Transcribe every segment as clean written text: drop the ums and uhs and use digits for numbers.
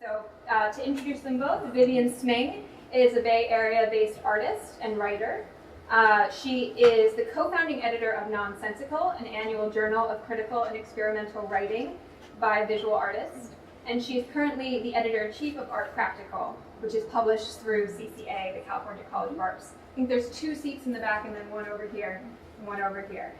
So to introduce them both, Vivian Sming is a Bay Area-based artist and writer. She is the co-founding editor of Nonsensical, an annual journal of critical and experimental writing by visual artists. And she's currently the editor-in-chief of Art Practical, which is published through CCA, the California College of Arts. I think there's 2 seats in the back and then one over here and one over here.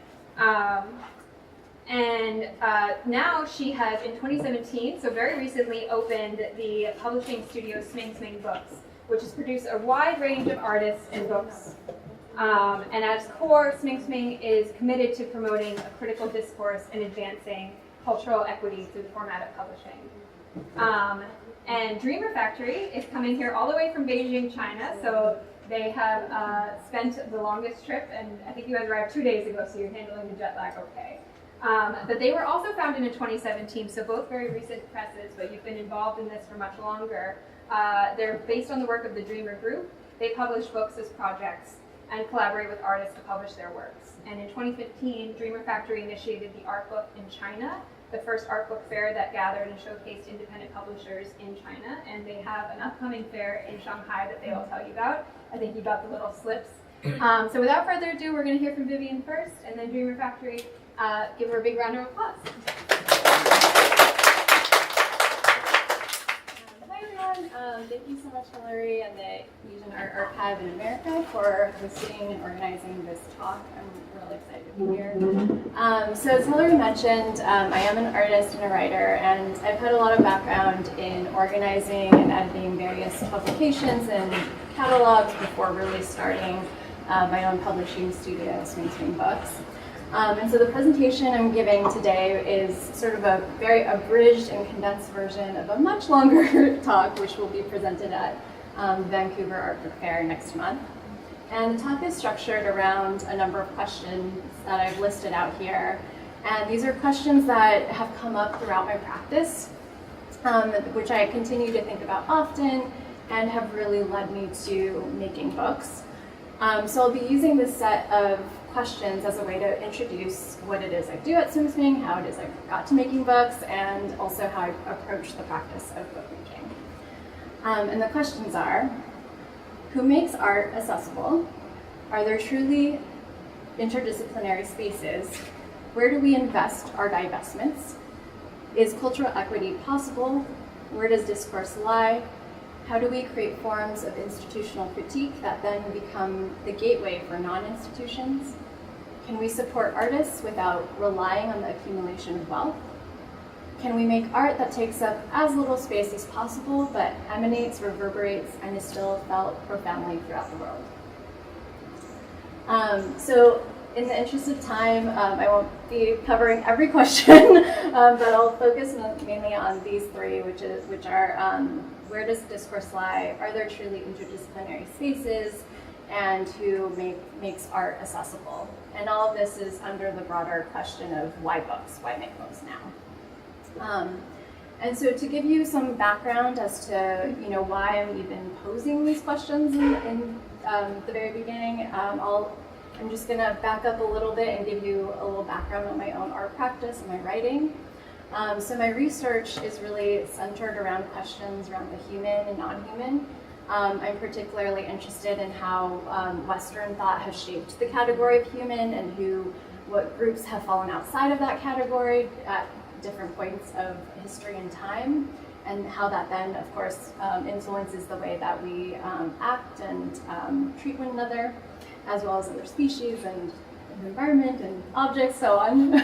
Now she has, in 2017, so very recently, opened the publishing studio Sming Sming Books, which has produced a wide range of artists and books. And at its core, Sming Sming is committed to promoting a critical discourse and advancing cultural equity through the format of publishing. And Dreamer Factory is coming here all the way from Beijing, China, so they have spent the longest trip, and I think you guys arrived 2 days ago, so you're handling the jet lag okay. But they were also founded in 2017, so both very recent presses, but you've been involved in this for much longer. They're based on the work of the Dreamer Group. They publish books as projects and collaborate with artists to publish their works. And in 2015, Dreamer Factory initiated the Art Book in China, the first art book fair that gathered and showcased independent publishers in China. And they have an upcoming fair in Shanghai that they will tell you about. I think you got the little slips. So without further ado, we're going to hear from Vivian first, and then Dreamer Factory. Give her a big round of applause. Hi everyone, thank you so much Hillary and the Asian Art Archive in America for hosting and organizing this talk. I'm really excited to be here. So as Hillary mentioned, I am an artist and a writer, and I've had a lot of background in organizing and editing various publications and catalogs before really starting my own publishing studio, Sming Sming Books. And so the presentation I'm giving today is sort of a very abridged and condensed version of a much longer talk, which will be presented at the Vancouver Art Book Fair next month. And the talk is structured around a number of questions that I've listed out here. And these are questions that have come up throughout my practice, which I continue to think about often and have really led me to making books. So I'll be using this set of questions as a way to introduce what it is I do at Sming Sming, how it is I got to making books, and also how I approach the practice of bookmaking. And the questions are, who makes art accessible? Are there truly interdisciplinary spaces? Where do we invest our divestments? Is cultural equity possible? Where does discourse lie? How do we create forms of institutional critique that then become the gateway for non-institutions? Can we support artists without relying on the accumulation of wealth? Can we make art that takes up as little space as possible, but emanates, reverberates, and is still felt profoundly throughout the world? So in the interest of time, I won't be covering every question, but I'll focus mainly on these 3, which are where does discourse lie? Are there truly interdisciplinary spaces? And who makes art accessible? And all of this is under the broader question of why books? Why make books now? And so to give you some background as to why I'm even posing these questions in the very beginning, I'm just going to back up a little bit and give you a little background on my own art practice and my writing. So my research is really centered around questions around the human and non-human. I'm particularly interested in how Western thought has shaped the category of human and what groups have fallen outside of that category at different points of history and time, and how that then, of course, influences the way that we act and treat one another, as well as other species and the environment and objects, so on.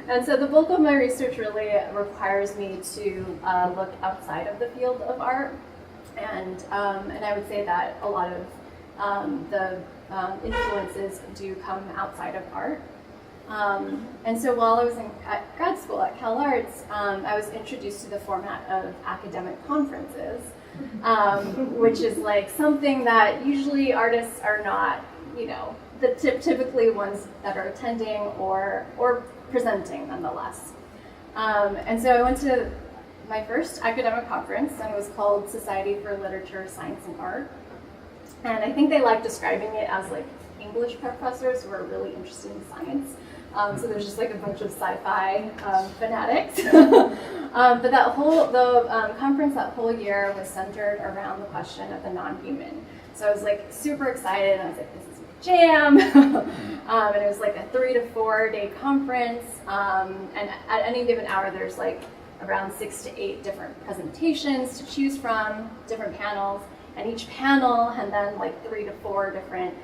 And so the bulk of my research really requires me to look outside of the field of art. And I would say that a lot of the influences do come outside of art. And so while I was at grad school at Cal Arts, I was introduced to the format of academic conferences, which is like something that usually artists are not, the typically ones that are attending or presenting nonetheless. And so I went to my first academic conference, and it was called Society for Literature, Science, and Art. And I think they like describing it as like English professors who are really interested in science. So there's just like a bunch of sci-fi fanatics. But the conference that whole year was centered around the question of the non-human. So I was like super excited, and I was like, this is my jam. And it was like a 3 to 4 day conference. And at any given hour, there's like around 6 to 8 different presentations to choose from, different panels. And each panel had then like 3 to 4 different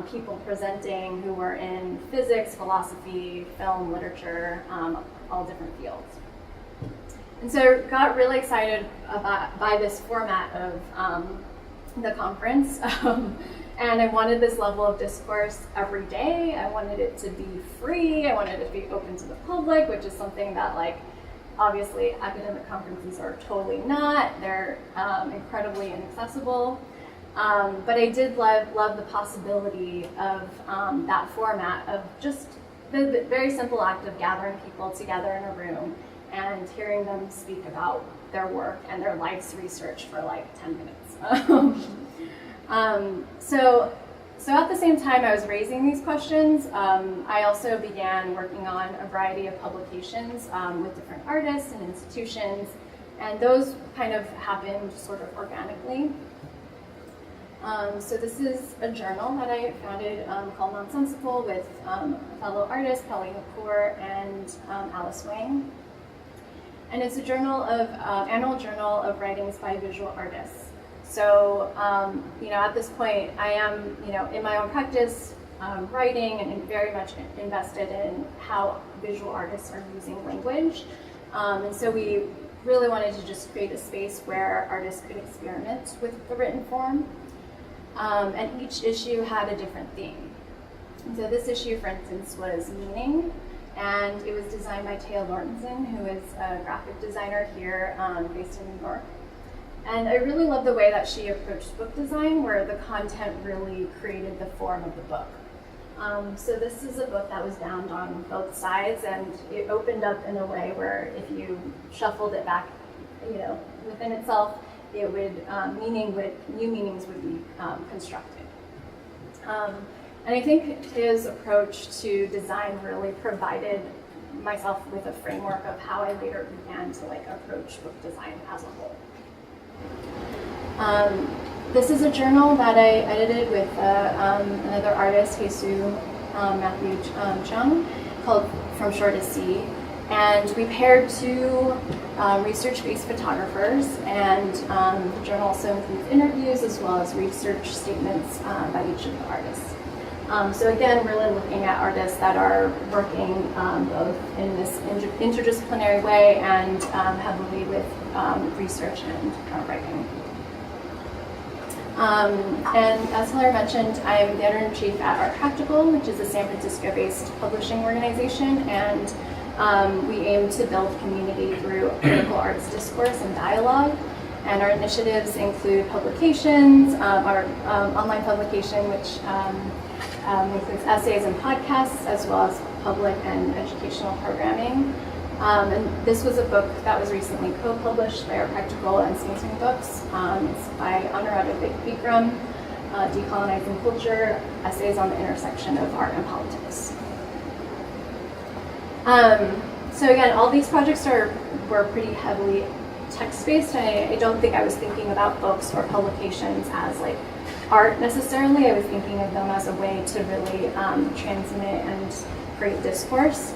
people presenting who were in physics, philosophy, film, literature, all different fields. And so got really excited by this format of the conference. And I wanted this level of discourse every day. I wanted it to be free. I wanted it to be open to the public, which is something that, like, obviously academic conferences are totally not. They're incredibly inaccessible. But I did love the possibility of that format of just the very simple act of gathering people together in a room and hearing them speak about their work and their life's research for like 10 minutes. So at the same time I was raising these questions, I also began working on a variety of publications with different artists and institutions, and those kind of happened sort of organically. So this is a journal that I founded called Nonsensical with fellow artists Kelly Kapoor and Alice Wang. And it's a journal of annual journal of writings by visual artists. So, at this point, I am, in my own practice, writing and very much invested in how visual artists are using language. And so we really wanted to just create a space where artists could experiment with the written form. And each issue had a different theme. And so this issue, for instance, was meaning. And it was designed by Taya Lortenson, who is a graphic designer here based in New York. And I really love the way that she approached book design, where the content really created the form of the book. So this is a book that was bound on both sides, and it opened up in a way where if you shuffled it back, within itself, it would new meanings would be constructed. And I think his approach to design really provided myself with a framework of how I later began to approach book design as a whole. This is a journal that I edited with another artist, Matthew Zhou, called From Shore to Sea. And we paired 2 research-based photographers, and the journal also includes interviews as well as research statements by each of the artists. So again, really looking at artists that are working both in this interdisciplinary way and heavily with research and writing. And as Hilary mentioned, I'm the editor-in-chief at Art Practical, which is a San Francisco-based publishing organization, and we aim to build community through critical arts discourse and dialogue. And our initiatives include publications, our online publication, which includes essays and podcasts, as well as public and educational programming. And this was a book that was recently co-published by Art Practical and Sming Sming Books. It's by Anuradha Vikram, Decolonizing Culture, Essays on the Intersection of Art and Politics. So again, all these projects were pretty heavily text-based. I don't think I was thinking about books or publications as art necessarily. I was thinking of them as a way to really transmit and create discourse.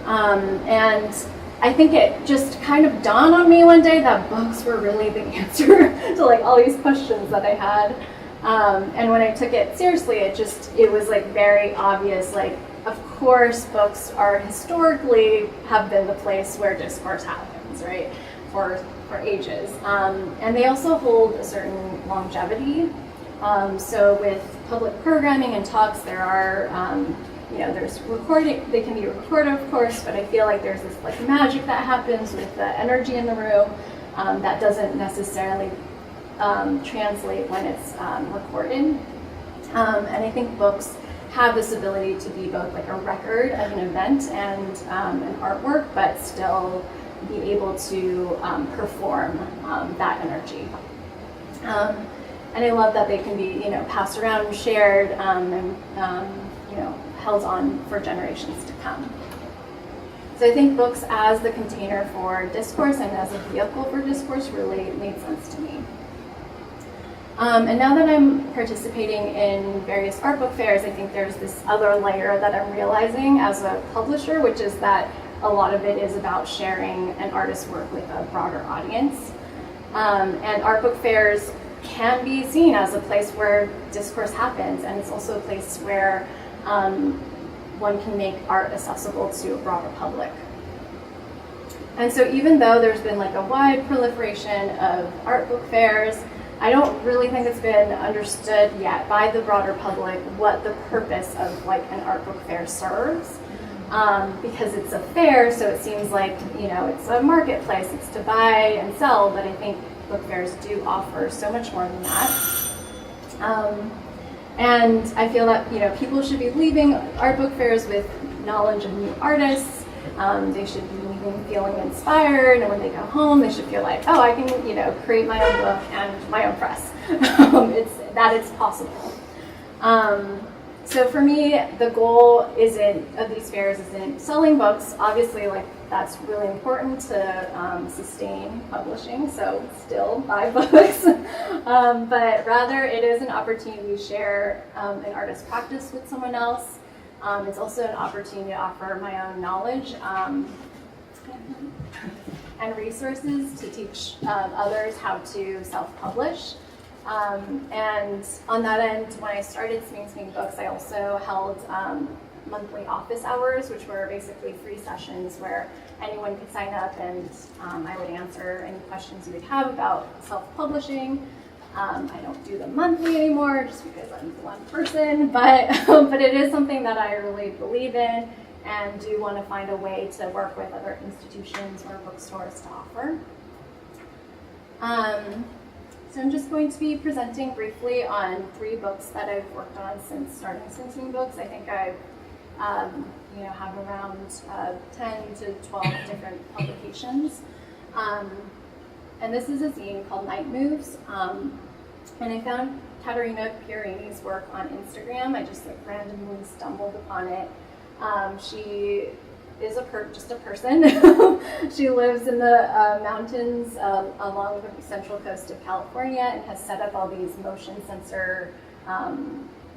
And I think it just kind of dawned on me one day that books were really the answer to all these questions that I had. And when I took it seriously, it was very obvious, of course books are historically have been the place where discourse happens, right, for ages. And they also hold a certain longevity. So with public programming and talks, there are, there's recording, they can be recorded, of course, but I feel like there's this magic that happens with the energy in the room that doesn't necessarily translate when it's recorded. And I think books have this ability to be both a record of an event and an artwork, but still be able to perform that energy. And I love that they can be, passed around, shared, and held on for generations to come. So I think books as the container for discourse and as a vehicle for discourse really made sense to me. And now that I'm participating in various art book fairs, I think there's this other layer that I'm realizing as a publisher, which is that a lot of it is about sharing an artist's work with a broader audience. And art book fairs can be seen as a place where discourse happens, and it's also a place where one can make art accessible to a broader public. And so even though there's been like a wide proliferation of art book fairs, I don't really think it's been understood yet by the broader public what the purpose of like an art book fair serves. Because it's a fair, so it seems like, you know, it's a marketplace, it's to buy and sell, but I think book fairs do offer so much more than that. And I feel that, you know, people should be leaving art book fairs with knowledge of new artists. They should be leaving feeling inspired, and when they go home, they should feel like, oh, I can, you know, create my own book and my own press. It's possible. So for me, the goal of these fairs isn't selling books. Obviously, like that's really important to sustain publishing, so still buy books. But rather, it is an opportunity to share an artist's practice with someone else. It's also an opportunity to offer my own knowledge and resources to teach others how to self-publish. And on that end, when I started Sming Sming Books, I also held monthly office hours, which were basically free sessions where anyone could sign up, and I would answer any questions you would have about self-publishing. I don't do them monthly anymore just because I'm one person, but it is something that I really believe in and do want to find a way to work with other institutions or bookstores to offer. So I'm just going to be presenting briefly on 3 books that I've worked on since starting Sming Sming Books. I think I've have around 10 to 12 different publications. And this is a zine called Night Moves. And I found Caterina Pierini's work on Instagram. I just like randomly stumbled upon it. She is just a person. She lives in the mountains along the central coast of California and has set up all these motion sensor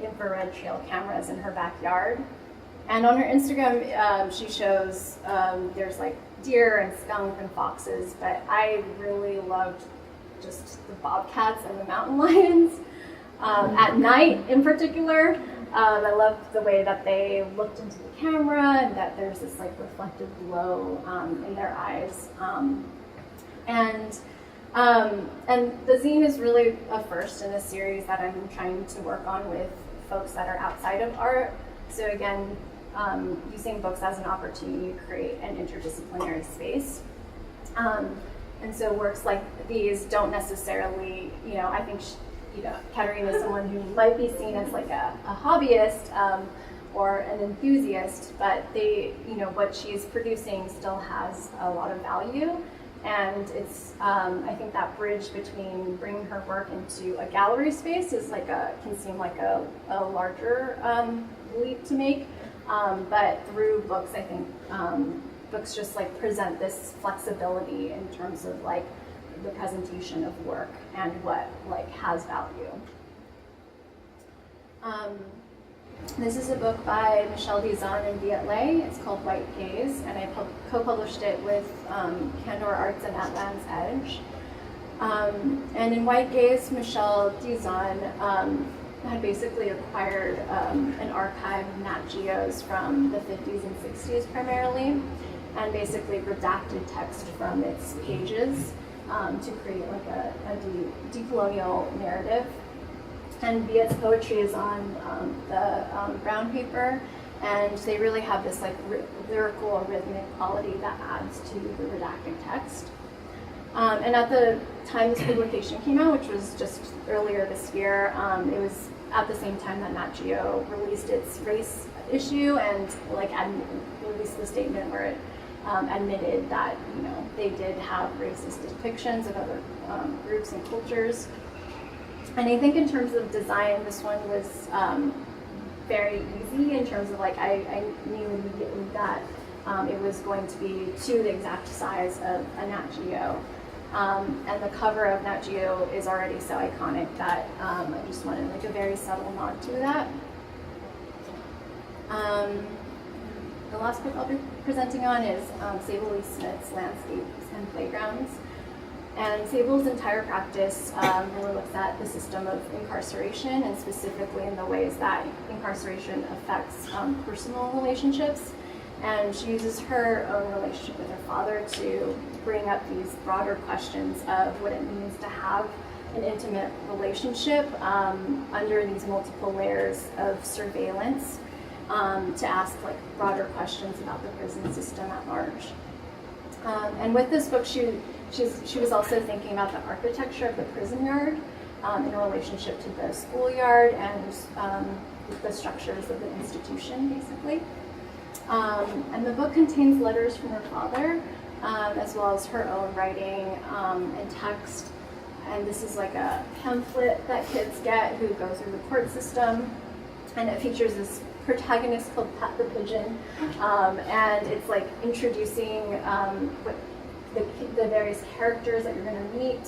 infrared trail cameras in her backyard. And on her Instagram, she shows there's like deer and skunk and foxes, but I really loved just the bobcats and the mountain lions. At night in particular, I loved the way that they looked into the camera and that there's this like reflective glow in their eyes. And the zine is really a first in a series that I'm trying to work on with folks that are outside of art. So again, using books as an opportunity to create an interdisciplinary space. And so works like these don't necessarily, I think, Caterina is someone who might be seen as like a hobbyist or an enthusiast, but what she's producing still has a lot of value. And it's, I think that bridge between bringing her work into a gallery space is can seem like a larger leap to make. But through books, I think books just present this flexibility in terms of the presentation of work and what has value. This is a book by Michel Dizon and Viet Le. It's called White Gaze, and I co-published it with Candor Arts and At Land's Edge. And in White Gaze, Michel Dizon had basically acquired an archive of Nat Geos from the 50s and 60s primarily, and basically redacted text from its pages to create a decolonial narrative. And Viet's poetry is on the brown paper, and they really have this lyrical or rhythmic quality that adds to the redacted text. And at the time this publication came out, which was just earlier this year, it was at the same time that Nat Geo released its race issue and released the statement where it admitted that they did have racist depictions of other groups and cultures. And I think in terms of design, this one was very easy in terms of I knew immediately that it was going to be to the exact size of a Nat Geo. And the cover of Nat Geo is already so iconic that I just wanted like a very subtle nod to that. The last book I'll be presenting on is Sable Lee Smith's Landscapes and Playgrounds. And Sable's entire practice really looks at the system of incarceration, and specifically in the ways that incarceration affects personal relationships. And she uses her own relationship with her father to bring up these broader questions of what it means to have an intimate relationship under these multiple layers of surveillance, to ask like broader questions about the prison system at large. And with this book, she was also thinking about the architecture of the prison yard in relationship to the schoolyard and the structures of the institution, basically. And the book contains letters from her father, as well as her own writing and text. And this is like a pamphlet that kids get who go through the court system. And it features this protagonist called Pat the Pigeon. And it's like introducing what the various characters that you're going to meet.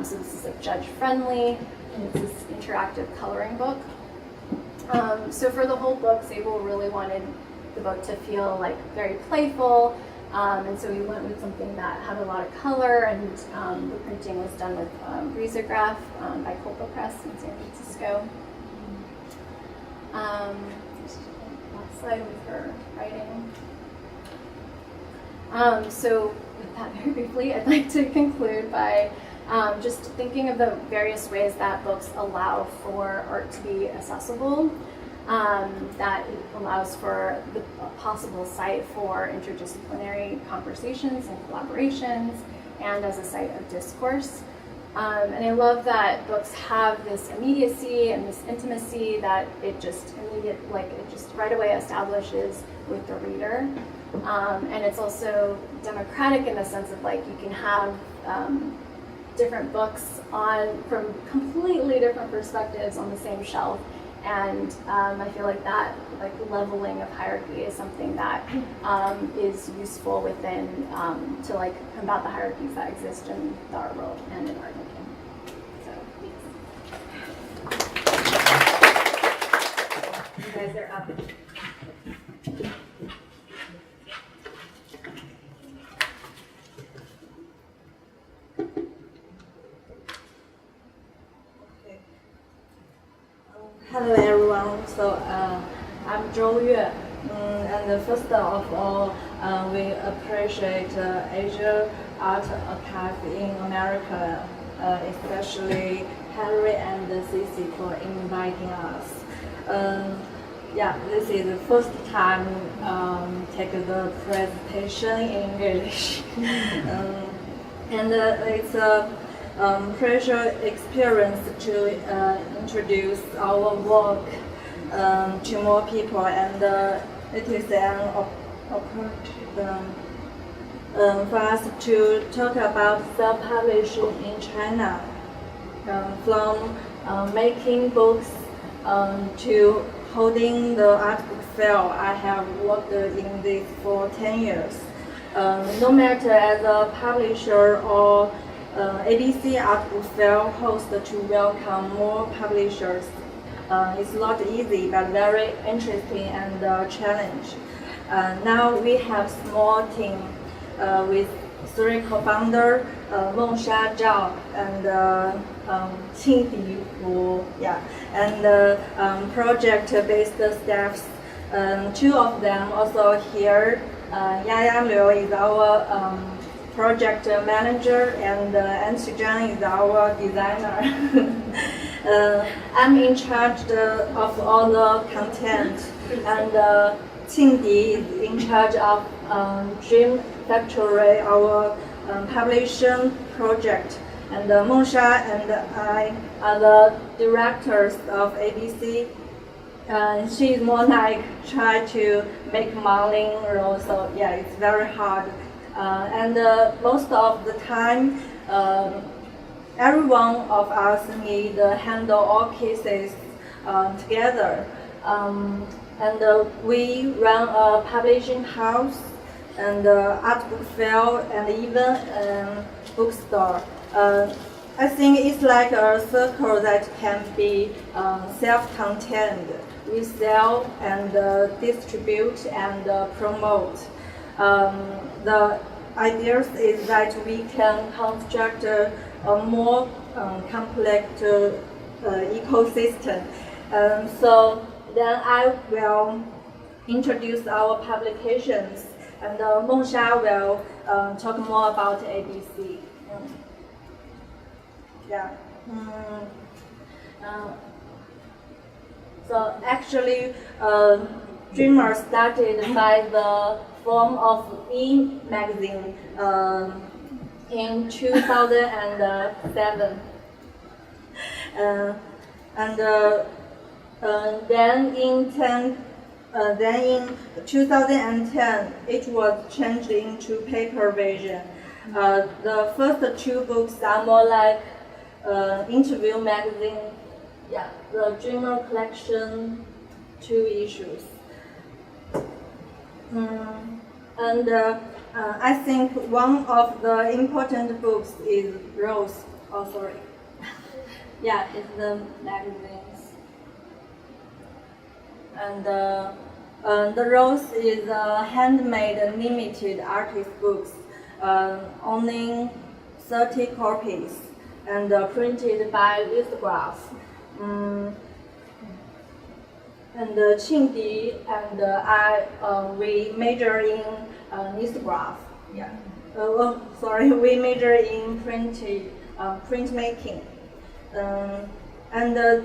So this is like judge-friendly, and it's this interactive coloring book. So for the whole book, Sable really wanted the book to feel like very playful, and so we went with something that had a lot of color, and the printing was done with Risograph by Culpa Press in San Francisco. Last slide with her writing. So with that very briefly, I'd like to conclude by just thinking of the various ways that books allow for art to be accessible. That it allows for the possible site for interdisciplinary conversations and collaborations, and as a site of discourse. And I love that books have this immediacy and this intimacy that it just right away establishes with the reader. And it's also democratic in the sense of like you can have different books from completely different perspectives on the same shelf. And I feel like that leveling of hierarchy is something that is useful within to like combat the hierarchies that exist in the art world and in art making. So thanks. You guys are up. Hello everyone, so I'm Zhou, and first of all, we appreciate Asia Art Archive in America, especially Harry and Cici for inviting us. This is the first time take the presentation in English, and it's a pleasure experience to introduce our work to more people, and it is an opportunity for us to talk about self-publishing in China, from making books to holding the art book fair. I have worked in this for 10 years. No matter as a publisher or ABC Art Book Fair host to welcome more publishers. It's not easy, but very interesting and challenge. Now we have small team with 3 co-founders, Mengsha, Zhao, and Qingdi, and project-based staffs. 2 of them also here. Yaya Liu is our project manager, and Anxi Zhang is our designer. I'm in charge of all the content, and Qingdi is in charge of Dream Factory, our publishing project, and Mengsha and I are the directors of ABC. She is more like try to make modeling role, so yeah, it's very hard. And most of the time, every one of us need to handle all cases together. And we run a publishing house, and art book fair, and even bookstore. I think it's like a circle that can be self-contained. We sell and distribute and promote. The idea is that we can construct a more complex ecosystem. So then I will introduce our publications, and Mengsha will talk more about ABC. Yeah. So actually, Dreamer started by the form of e-magazine in 2007. Then in 2010, it was changed into paper version. The first two books are more like interview magazine. Yeah, the Dreamer collection, 2 issues. I think one of the important books is Rose. Oh, sorry. Yeah, it's the magazines. And the Rose is a handmade limited artist books, only 30 copies, and printed by lithograph. And Qingdi and I, we major in lithograph. Yeah. We major in printmaking. And the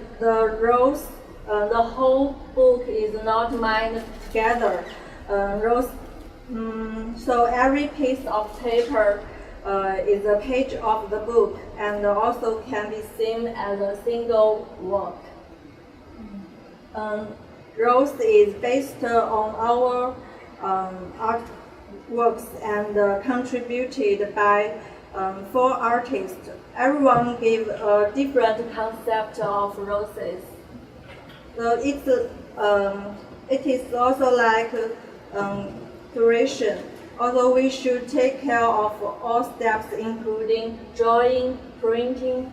Rose, the whole book is not mined together. So every piece of paper is a page of the book, and also can be seen as a single work. Rose is based on our artworks and contributed by 4 artists. Everyone gave a different concept of roses. So it is also like curation. Although we should take care of all steps, including drawing, printing,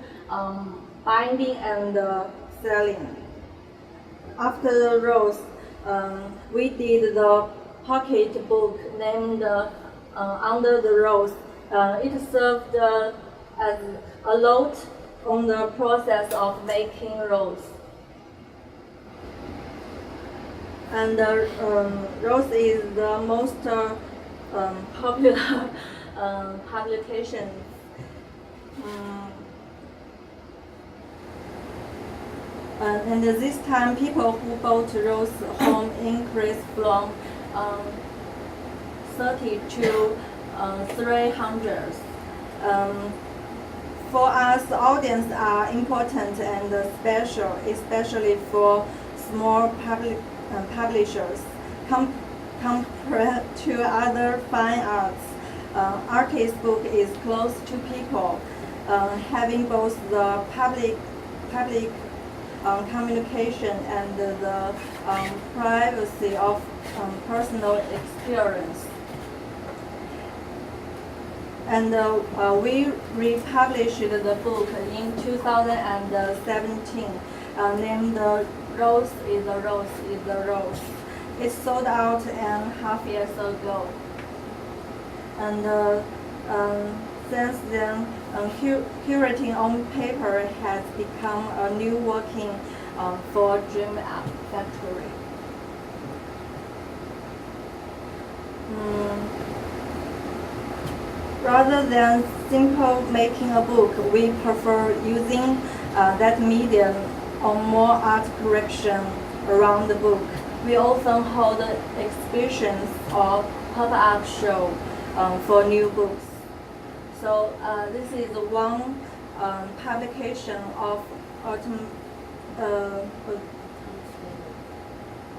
binding, and selling. After the Rose, we did the pocket book named Under the Rose. It served as a note on the process of making rose. And Rose is the most popular publication. And this time, people who bought Rose home increased from 30 to 300. For us, audience are important and special, especially for small publishers. Compared to other fine arts, artist book is close to people, having both the public communication and the privacy of personal experience. And we republished the book in 2017, named Rose is a Rose is a Rose. It sold out and half years ago. And since then, curating on paper has become a new working for Dream Factory. Rather than simple making a book, we prefer using that medium on more art correction around the book. We often hold exhibitions or pop-up show for new books. So this is one publication of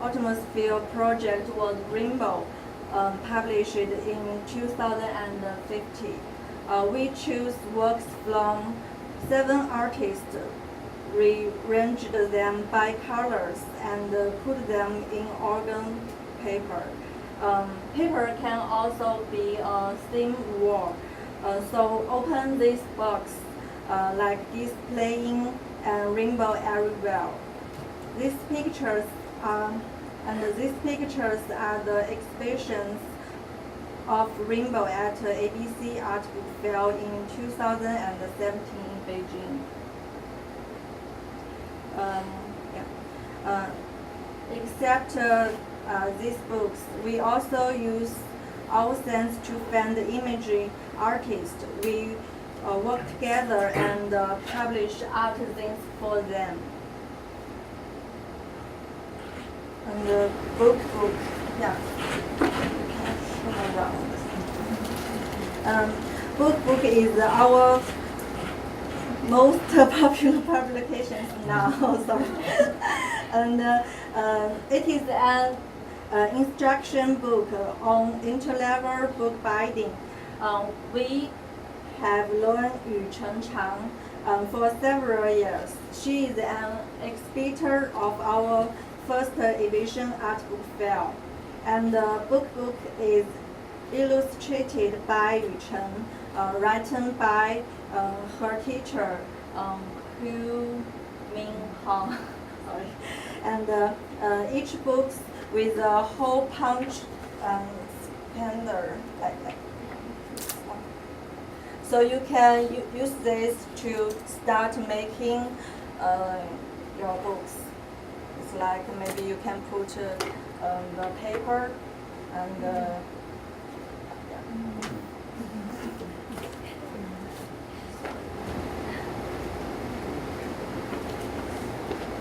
Atmosphere Project was Rainbow, published in 2050. We choose works from 7 artists, rearranged them by colors, and put them in organ paper. Paper can also be a theme wall. So open this box like displaying a rainbow everywhere. These pictures are the exhibitions of rainbow at ABC Art Book Fair in 2017 in Beijing. Except these books, we also use our sense to find imagery artists. We work together and publish art things for them. And the book, yeah, around. Book is our most popular publication now. Sorry. And it is an instruction book on interlevel book binding. We have learned Yu Chengchang for several years. She is an exhibitor of our first edition art book fair. And the book is illustrated by Yu Chen, written by her teacher, Hu Ming Hong. Sorry. And each book with a hole punch expander like that. So you can use this to start making your books. It's like maybe you can put the paper and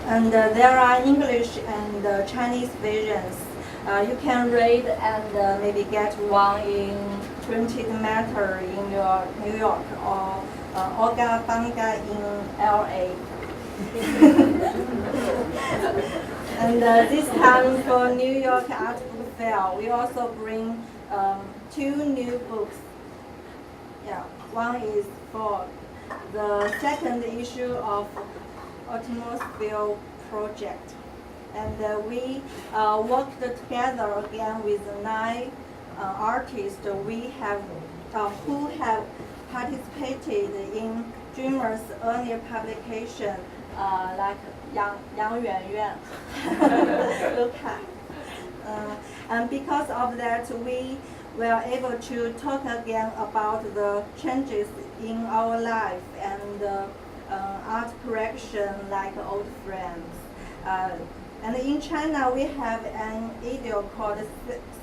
And there are English and Chinese versions. You can read and maybe get one in printed matter in New York or Oga Banga in LA. And this time for New York Art Book Fair, we also bring 2 new books. Yeah, one is for the second issue of Atmosphere Project, and we worked together again with 9 artists we have who have participated in Dreamer's earlier publication, like Yang Yuanyuan, Luca. And because of that, we were able to talk again about the changes in our life and art correction like old friends. And in China, we have an idiom called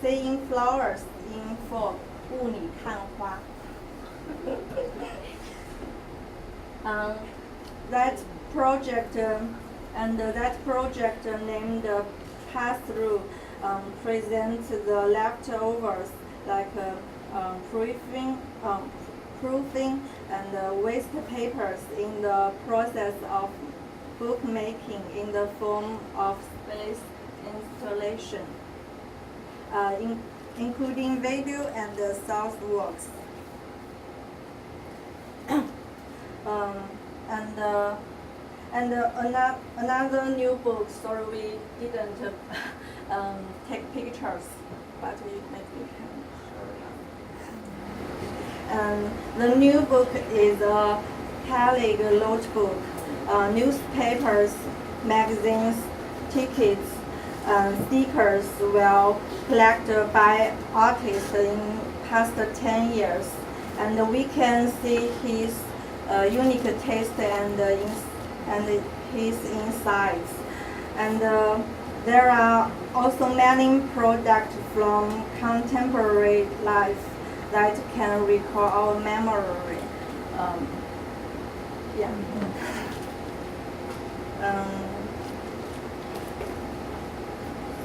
"seeing flowers in fog," 雾里看花. That project named Pass-Through presents the leftovers like proofing and waste papers in the process of bookmaking in the form of space installation, including video and sound works. Another new book. Sorry, we didn't take pictures, but we maybe can. The new book is a Calig notebook. Newspapers, magazines, tickets, stickers were collected by artists in past 10 years, and we can see his unique taste and his insights. And there are also many products from contemporary life that can recall our memory. Yeah.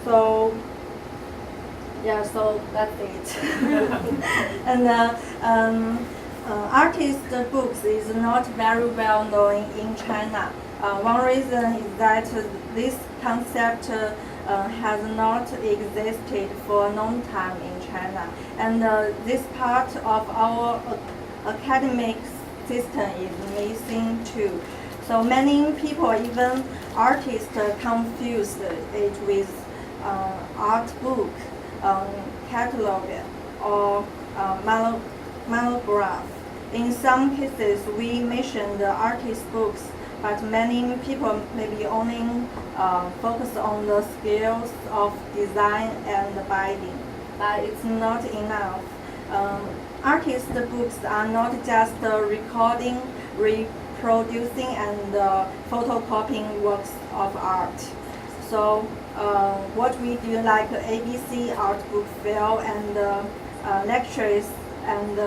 So that's it. And artist books is not very well known in China. One reason is that this concept has not existed for a long time in China, and this part of our academic system is missing too. So many people, even artists, confuse it with art book. catalog or monograph. In some cases, we mention the artist books, but many people maybe only focus on the skills of design and binding, but it's not enough. Artist books are not just recording, reproducing, and photocopying works of art. So what we do, like ABC Art Book Fair and lectures and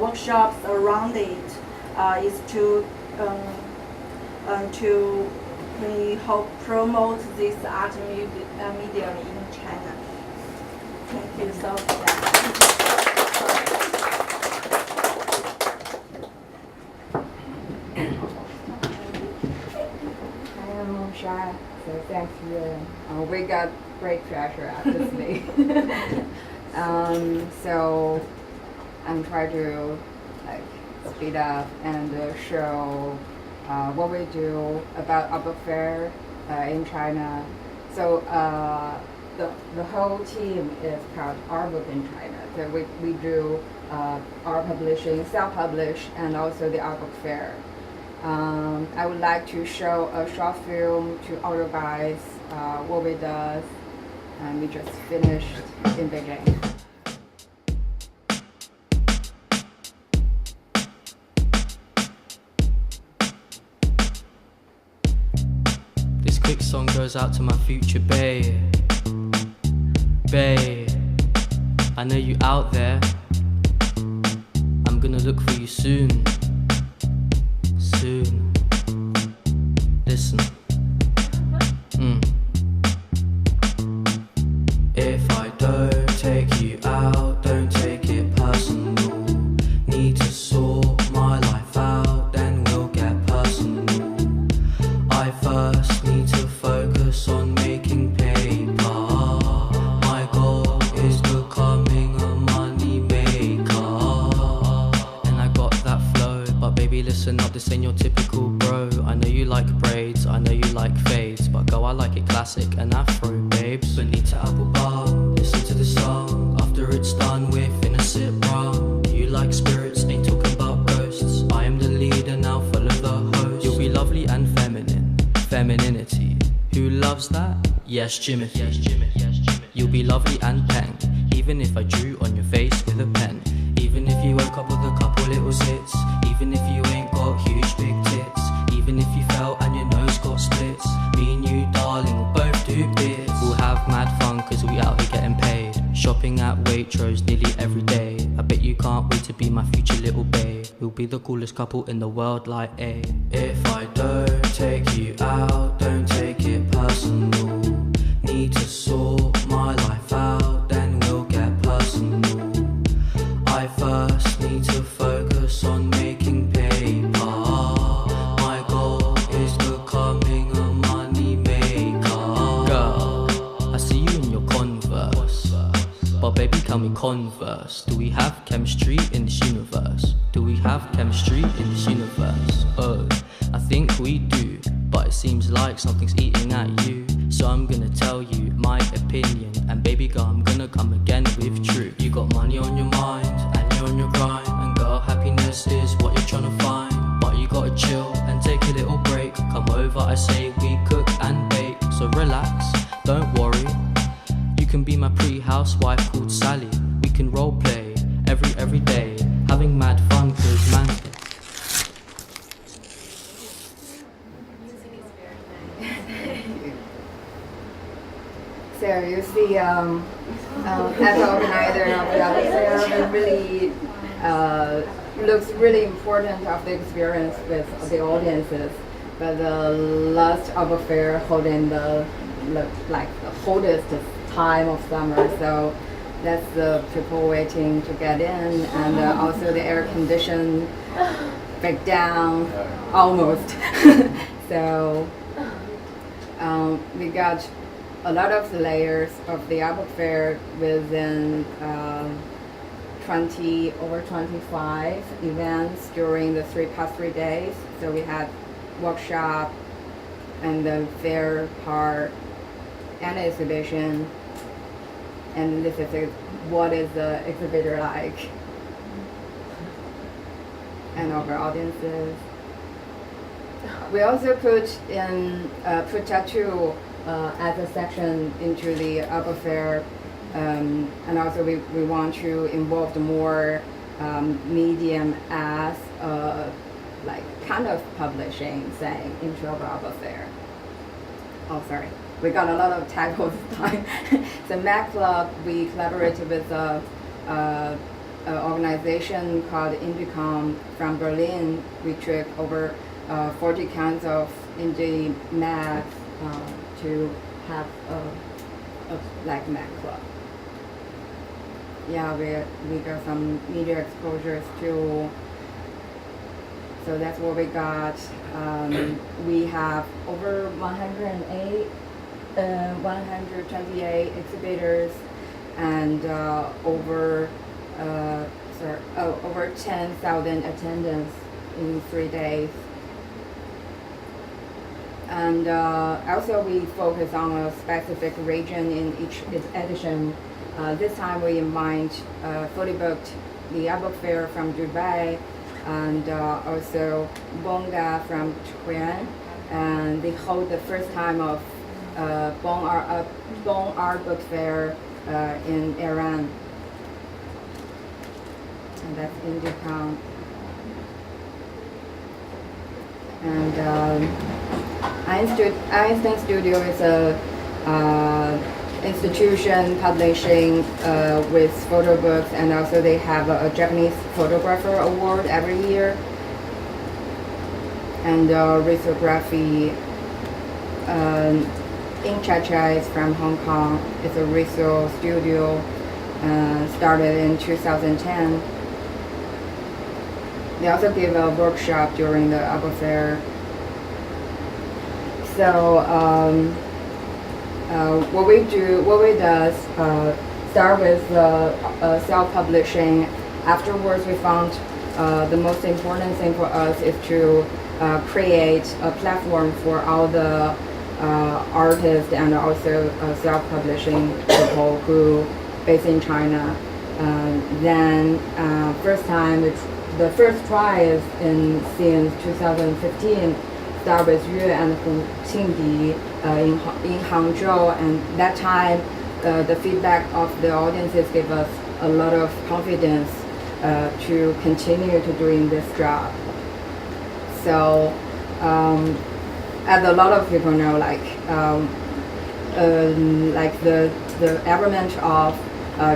workshops around it, is to we hope promote this art medium in China. Thank you so much. I am Mengsha, so thank you. We got great pleasure after this meeting. So I'm trying to speed up and show what we do about our book fair in China. So the whole team is called Our Book in China. So we do our publishing, self-publish, and also the art book fair. I would like to show a short film to all you guys what we do, and we just finished in Beijing. This quick song goes out to my future bae. Bae, I know you out there. I'm gonna look for you soon. Soon. Listen. If I don't take you out, don't take it personal. Need to sort my life out, then we'll get personal. I first need to focus on making paper. My goal is becoming a money maker. And I got that flow, but baby listen up, this ain't your typical bro. I know you like braids, I know you like fades, but go, I like it classic and afro, babes. Benita apple balm, listen to the song. After it's done, we're finna sip rum. You like spirits, ain't talking about ghosts. I am the leader now, follow the host. You'll be lovely and feminine, femininity. Who loves that? Yes, Jimothy. You'll be lovely and peng, even if I drew on your face with a pen. Even if you woke up with a couple little zits. Even if you ain't got huge big tits. Even if you fell and your nose got splits. Me and you, darling, will both do bits. We'll have mad fun cause we out here getting paid. Shopping at Waitrose nearly every day. I bet you can't wait to be my future little babe. We'll be the coolest couple in the world like A. If I don't take you out, don't take it personal. Need to sort my life out, then we'll get personal. I first need to focus on making paper. My goal is becoming a money maker. Girl, I see you in your Converse, but baby, can we converse? Do we have chemistry in this universe? Do we have chemistry in this universe? Oh, I think we do, but it seems like something's eating at you. So I'm gonna tell you my opinion, and baby girl, I'm gonna come again with truth. You got money on your mind, and you're on your grind, and girl, happiness is what you're trying to find. But you gotta chill and take a little break. Come over, I say we cook and bake. So relax, don't worry. You can be my pre-housewife called Sally. We can role play every day, having mad fun cause man. So you see, as an organizer of the other fair, it really looks really important of the experience with the audiences. But the last of a fair holding the hottest time of summer, so that's the people waiting to get in, and also the air condition break down almost. So we got a lot of the layers of the art book fair within over 25 events during the past 3 days. So we had workshop and the fair part and exhibition. and this is what is the exhibitor like, and our audiences. We also put tattoo as a section into the art fair, and also we want to involve more medium as like kind of publishing thing into our art fair. Oh, sorry. We got a lot of typos this time. The Mac Club, we collaborated with a organization called Indicom from Berlin. We took over 40 kinds of indie Macs to have a like Mac Club. Yeah, we got some media exposures too. So that's what we got. We have over 128 exhibitors and over 10,000 attendants in 3 days. And also we focus on a specific region in each edition. This time we invite fully booked the art fair from Dubai, and also Bonga from Japan, and they hold the first time of Bon Art Book Fair in Iran, and that's in Japan. And Einstein Studio is a institution publishing with photo books, and also they have a Japanese photographer award every year. And lithography, Inchacha is from Hong Kong. It's a Rizzo studio, started in 2010. They also give a workshop during the art fair. So what we do start with self-publishing. Afterwards, we found the most important thing for us is to create a platform for all the artists and also self-publishing people who based in China. Then the first try is since 2015. Start with Yu and Hu Qingdi in Hangzhou, and that time the feedback of the audiences gave us a lot of confidence to continue to doing this job. So as a lot of people know, like the element of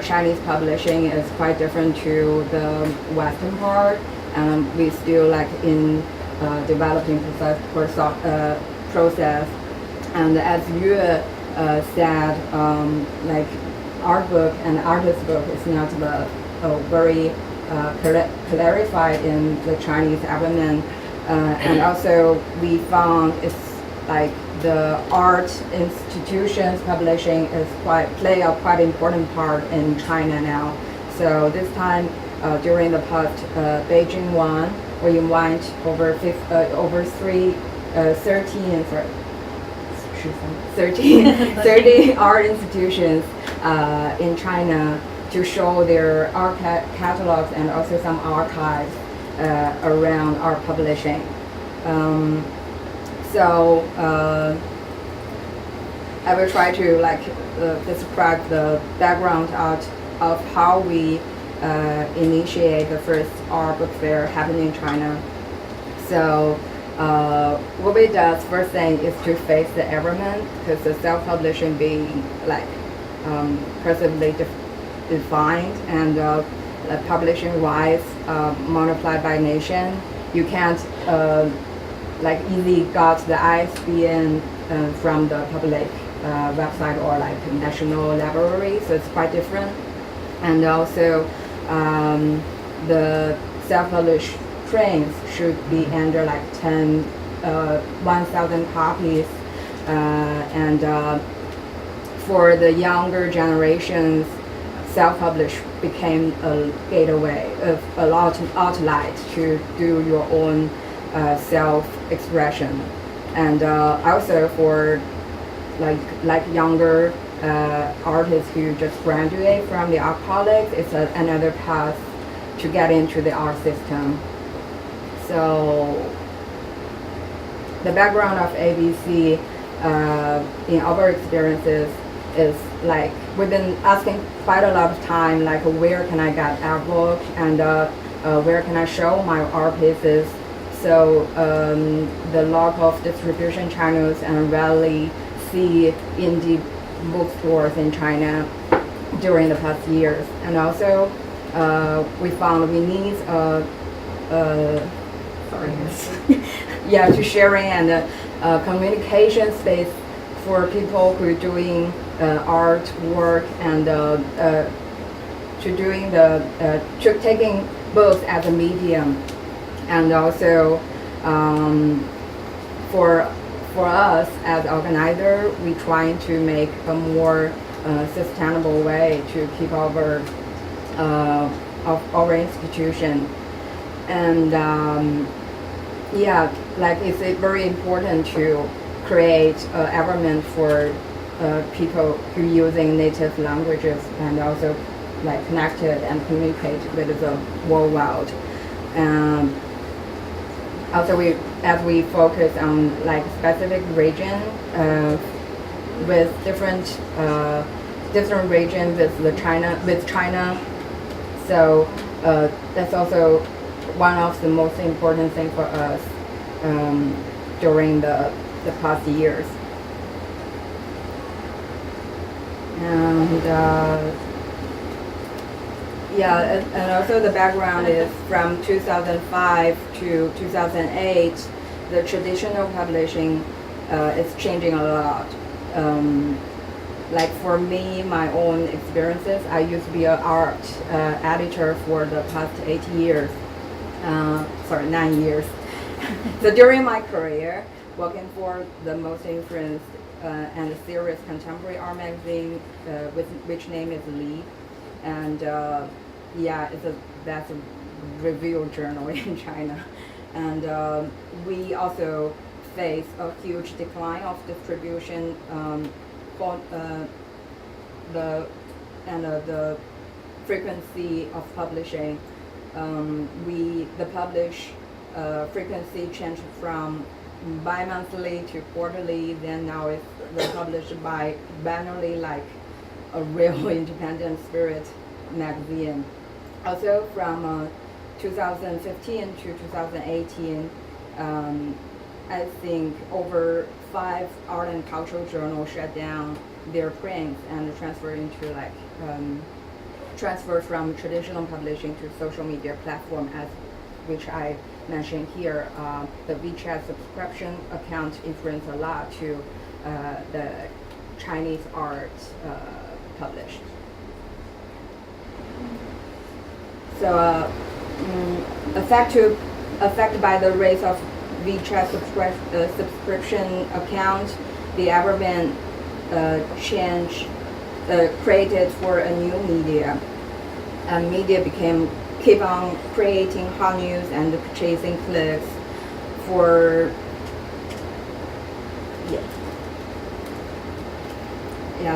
Chinese publishing is quite different to the Western part, and we still like in developing process. And as you said, like art book and artist book is not very clarified in the Chinese element. And also we found it's like the art institutions publishing is play a quite important part in China now. So this time during the past Beijing one, we invite over 30 art institutions in China to show their art catalogs and also some archives around art publishing. So I will try to describe the background of how we initiate the first art book fair happening in China. So what we do first thing is to face the environment, because the self-publishing being personally defined and publishing wise multiplied by nation. You can't easily got the ISBN from the public website or like national library, so it's quite different. And also the self-published prints should be under like 1,000 copies, and for the younger generations, self-published became a gateway of a lot of outlet to do your own self-expression. And also for like younger artists who just graduate from the art college. It's another path to get into the art system. So the background of ABC in our experiences is like we've been asking quite a lot of time, like where can I get art book and where can I show my art pieces. So the lack of distribution channels and rarely see indie bookstores in China during the past years. And also we found we need to sharing and communication space for people who are doing art work and to taking books as a medium, and also for us as organizer, we trying to make a more sustainable way to keep our institution. And like it's very important to create an environment for people who using native languages and also like connected and communicate with the world. Also, as we focus on like specific region with different regions with China, so that's also one of the most important things for us during the past years. And and also the background is from 2005 to 2008, the traditional publishing is changing a lot. Like for me, my own experiences, I used to be an art editor for the past 9 years. So during my career, working for the most influenced and serious contemporary art magazine, which name is Li, and it's the best review journal in China, and we also face a huge decline of distribution for the frequency of publishing. The publish frequency changed from bi-monthly to quarterly, then now it's published biannually, like a real independent spirit magazine. Also from 2015 to 2018, I think over 5 art and cultural journals shut down their prints and transfer from traditional publishing to social media platform, as which I mentioned here. The WeChat subscription account influenced a lot to the Chinese art published. So affected by the rise of WeChat subscription account, the government change created for a new media, and media keep on creating hot news and purchasing clicks for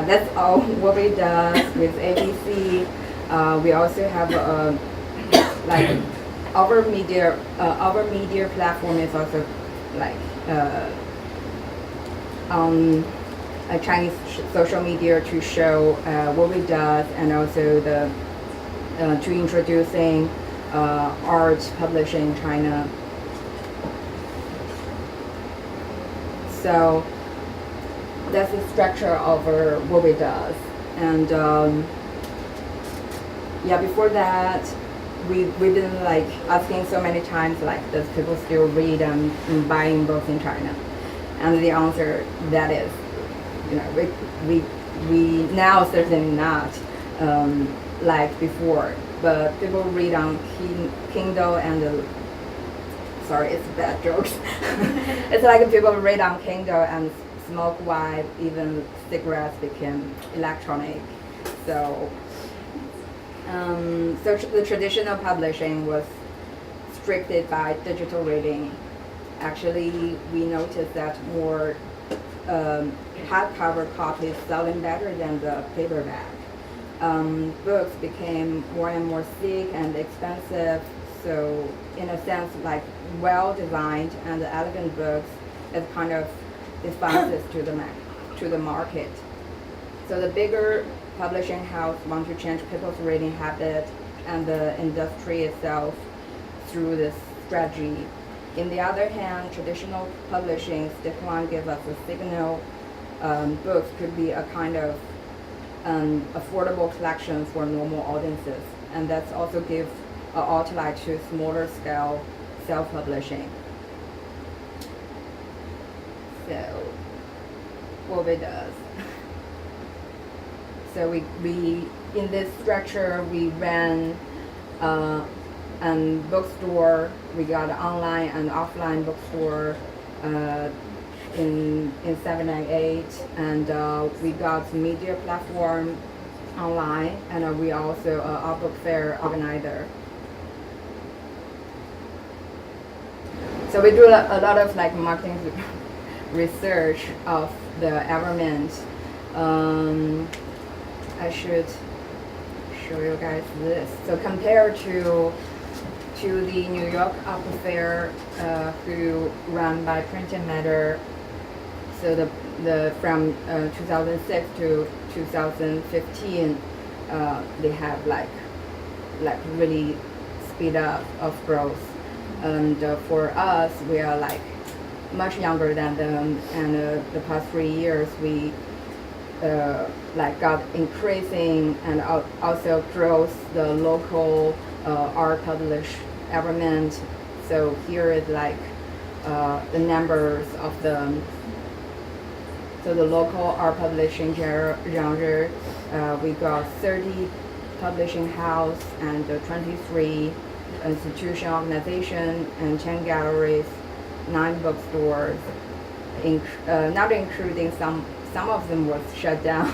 that's all what we do with ABC. We also have our media platform is also on a Chinese social media to show what we do, and also to introducing art publishing in China. So that's the structure of what we do. And before that, we've been asking so many times, does people still read and buying books in China? And the answer that is, we now certainly not like before, but people read on Kindle and sorry, it's bad jokes. It's like people read on Kindle and smoke while even cigarettes became electronic. So the traditional publishing was restricted by digital reading. Actually, we noticed that more hardcover copies selling better than the paperback. Books became more and more thick and expensive, so in a sense, like well-designed and elegant books is kind of defenses to the market. So the bigger publishing house want to change people's reading habit and the industry itself through this strategy. In the other hand, traditional publishing's decline give us a signal books could be a kind of affordable collection for normal audiences, and that's also give an outlet to smaller scale self-publishing. So, what it does. So we in this structure we ran a bookstore. We got an online and offline bookstore in 7 and 8, and we got media platform online, and we also a book fair organizer. So we do a lot of like marketing research of the environment. I should show you guys this. So compared to the New York Book Fair, who run by Print and Matter. So the from 2006 to 2015, they have like really speed up of growth. And for us, we are like much younger than them. And the past 3 years, we like got increasing and also growth the local art publish environment. So here is like the numbers of the local art publishing genre. We got 30 publishing house and 23 institution organization and 10 galleries, 9 bookstores, not including some of them was shut down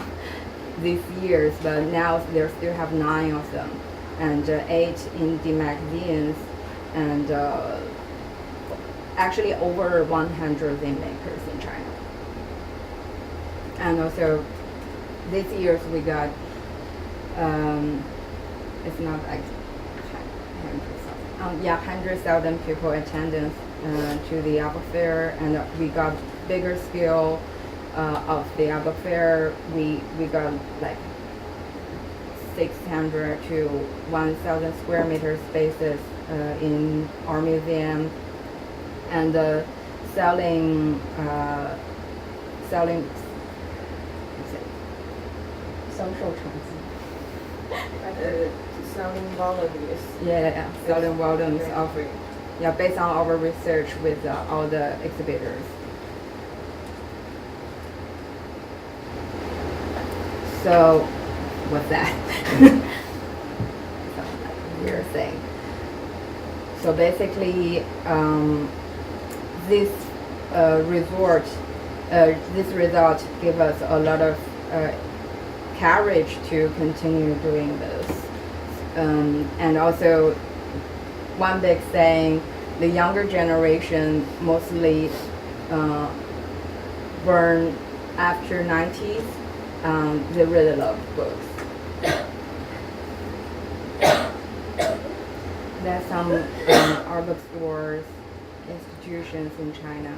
these years, but now they still have 9 of them, and 8 indie magazines, and actually over 100 zine makers in China. And also, this year we got, it's not like 100,000 people attendance to the book fair, and we got bigger scale of the book fair. We got like 600 to 1,000 square meter spaces in our museum, and selling social Selling volumes. Yeah, selling volumes of, based on our research with all the exhibitors. So, what's that? Weird thing. So basically, this result give us a lot of courage to continue doing this. And also, one big thing, the younger generation mostly born after 90s, they really love books. There's some art bookstores, institutions in China.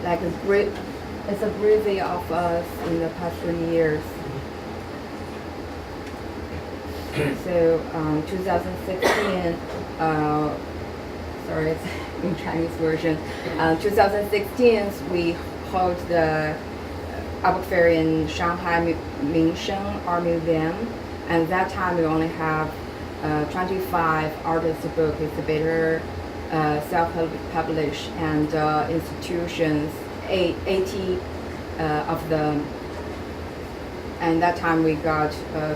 Like it's a breathing of us in the past 3 years. So 2016, sorry, it's in Chinese version. 2016, we hold the book fair in Shanghai Mengsha Art Museum, and that time we only have 25 artist book exhibitor, self-published, and institutions, 80 of them. And that time we got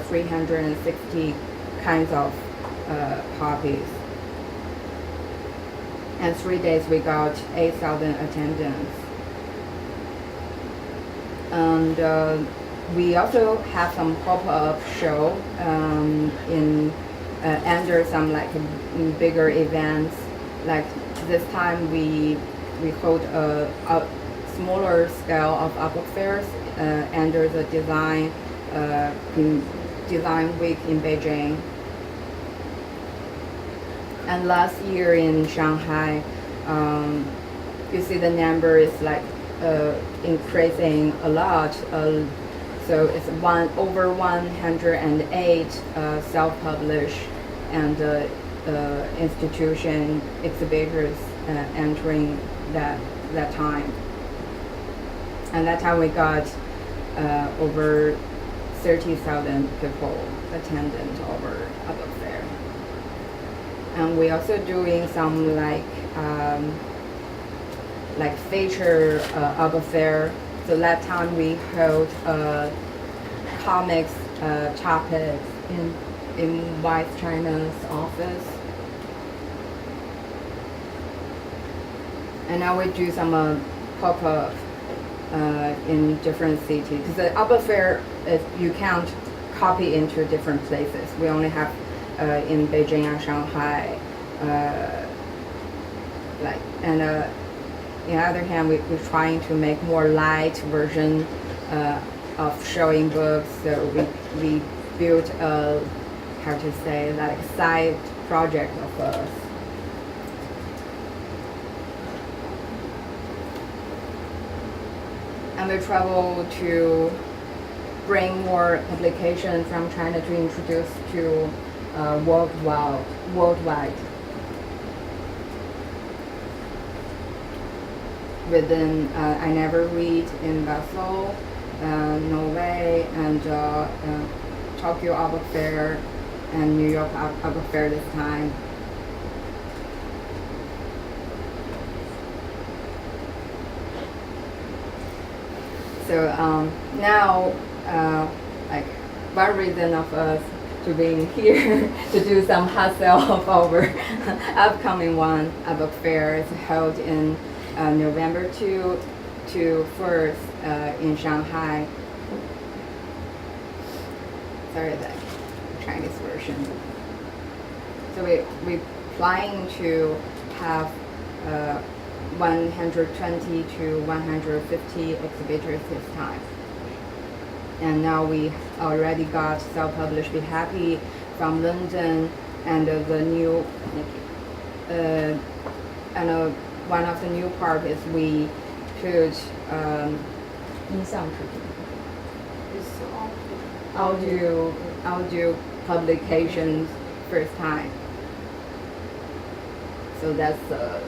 360 kinds of copies. And 3 days we got 8,000 attendance. And we also have some pop-up show in under some like bigger events. Like this time we hold a smaller scale of book fairs under the design week in Beijing. And last year in Shanghai, you see the number is like increasing a lot. So it's over 108 self-published and institution exhibitors entering that time. And that time we got over 30,000 people attendant over a book fair. And we also doing some like feature book fair. So that time we held comics topics in Vice China's office. And now we do some pop-up in different cities. Because the book fair, you can't copy into different places. We only have in Beijing and Shanghai. On the other hand, we're trying to make more light version of showing books. So we built a, how to say, like side project of us. And we travel to bring more publications from China to introduce to worldwide. Within I Never Read in Basel, Norway, and Tokyo Book Fair, and New York Book Fair this time. So now, like one reason of us to being here to do some hustle of our upcoming one, a book fair is held in November 2 to 1st in Shanghai. Sorry, the Chinese version. So we planning to have 120 to 150 exhibitors this time. And now we already got self-published Be Happy from London, and the new one of the new part is we put audio publications first time. So that's the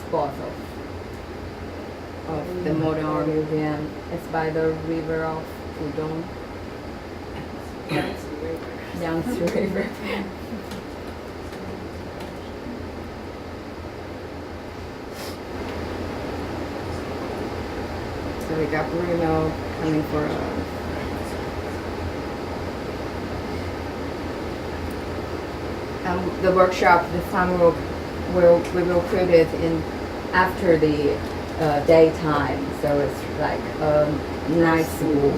spot of the Modern Art Museum. It's by the river of Pudong. Yangtze River. So we got Bruno coming for us. And the workshop this time we will put it in after the daytime, so it's like night school.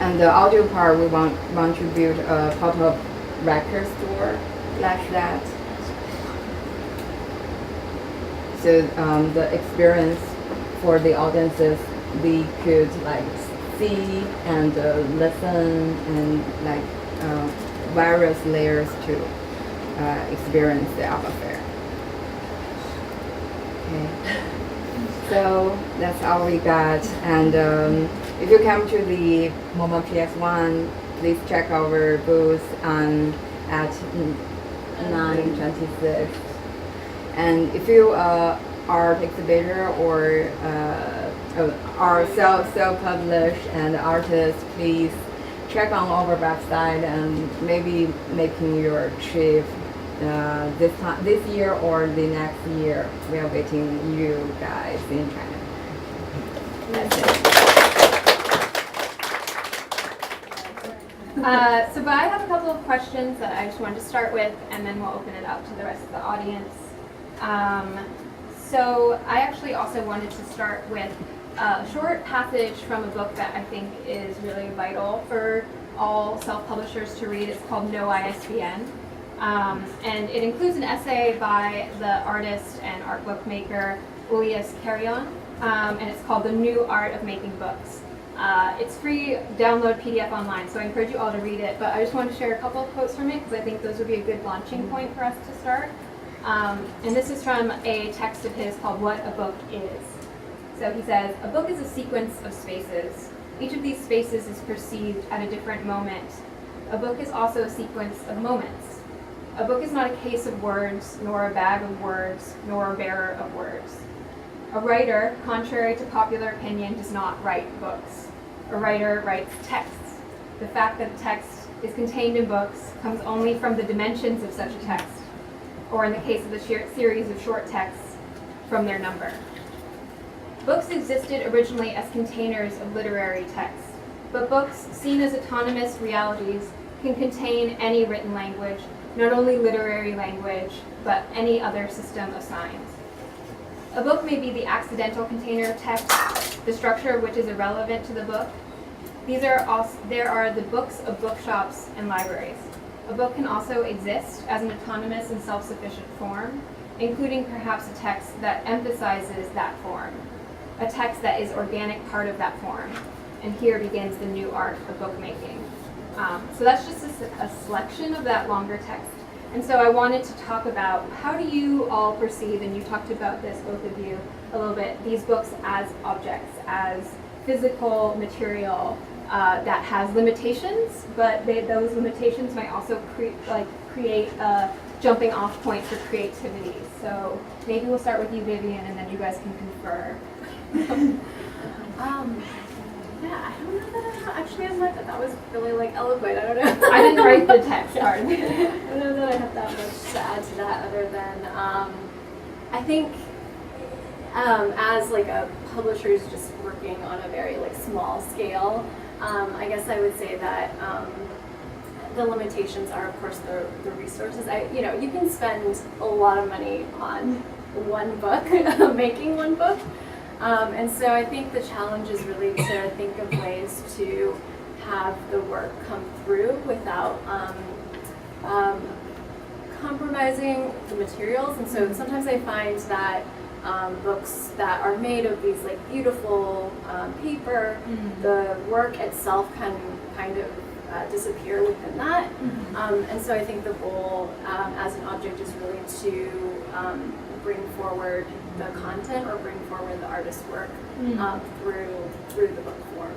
And the audio part, we want to build a pop-up record store like that. So the experience for the audiences, we could like see and listen and like various layers to experience the book fair. Okay. So that's all we got. And if you come to the MoMA PS1, please check our booth at 926. And if you are art exhibitor or are self-published and artist, please check on our website and maybe making your trip this year or the next year. We are waiting you guys in China. That's it. So I have a couple of questions that I just wanted to start with, and then we'll open it up to the rest of the audience. So I actually also wanted to start with a short passage from a book that I think is really vital for all self-publishers to read. It's called No ISBN. And it includes an essay by the artist and art bookmaker Ulias Carrion, and it's called The New Art of Making Books. It's free, download PDF online, so I encourage you all to read it, but I just wanted to share a couple of quotes from it because I think those would be a good launching point for us to start. And this is from a text of his called What a Book Is. So he says, "A book is a sequence of spaces. Each of these spaces is perceived at a different moment. A book is also a sequence of moments. A book is not a case of words, nor a bag of words, nor a bearer of words. A writer, contrary to popular opinion, does not write books. A writer writes texts. The fact that a text is contained in books comes only from the dimensions of such a text, or in the case of the series of short texts, from their number. Books existed originally as containers of literary text, but books, seen as autonomous realities, can contain any written language, not only literary language, but any other system of signs. A book may be the accidental container of text, the structure of which is irrelevant to the book. There are the books of bookshops and libraries. A book can also exist as an autonomous and self-sufficient form, including perhaps a text that emphasizes that form, a text that is organic part of that form. And here begins the new art of bookmaking." So that's just a selection of that longer text. And so I wanted to talk about how do you all perceive, and you talked about this, both of you, a little bit, these books as objects, as physical material that has limitations, but those limitations might also create a jumping off point for creativity. So maybe we'll start with you, Vivian, and then you guys can confer. Yeah, I don't know that actually I'm like that was really like eloquent. I don't know. I didn't write the text part. I don't know that I have that much to add to that other than I think as like a publisher who's just working on a very like small scale, I guess I would say that the limitations are of course the resources. You can spend a lot of money on one book, making one book. And so I think the challenge is really to think of ways to have the work come through without compromising the materials. And so sometimes I find that books that are made of these like beautiful paper, the work itself can kind of disappear within that. And so I think the goal as an object is really to bring forward the content or bring forward the artist's work through the book form.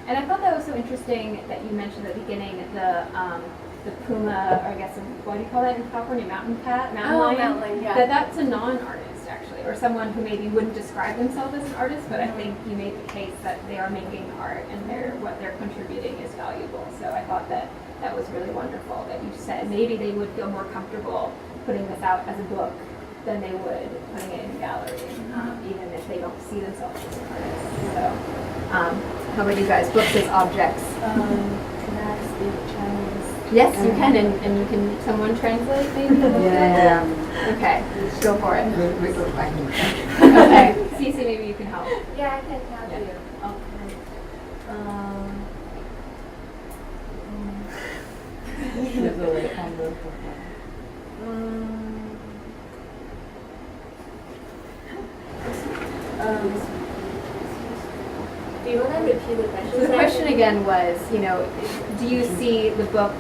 And I thought that was so interesting that you mentioned at the beginning the puma, or I guess what do you call that in California, mountain lion? Mountain lion, yeah. That's a non-artist actually, or someone who maybe wouldn't describe themselves as an artist, but I think you made the case that they are making art and what they're contributing is valuable. So I thought that was really wonderful that you said maybe they would feel more comfortable putting this out as a book than they would putting it in a gallery, even if they don't see themselves as an artist. So, how about you guys? Books as objects. Can I speak Chinese? Yes, you can, and you can. Someone translate, maybe. Yeah. Okay, go for it. We go back. Okay, Cece, maybe you can help. Yeah, I can help Yeah. you. Do you want to repeat the question? So the question again was, do you see this book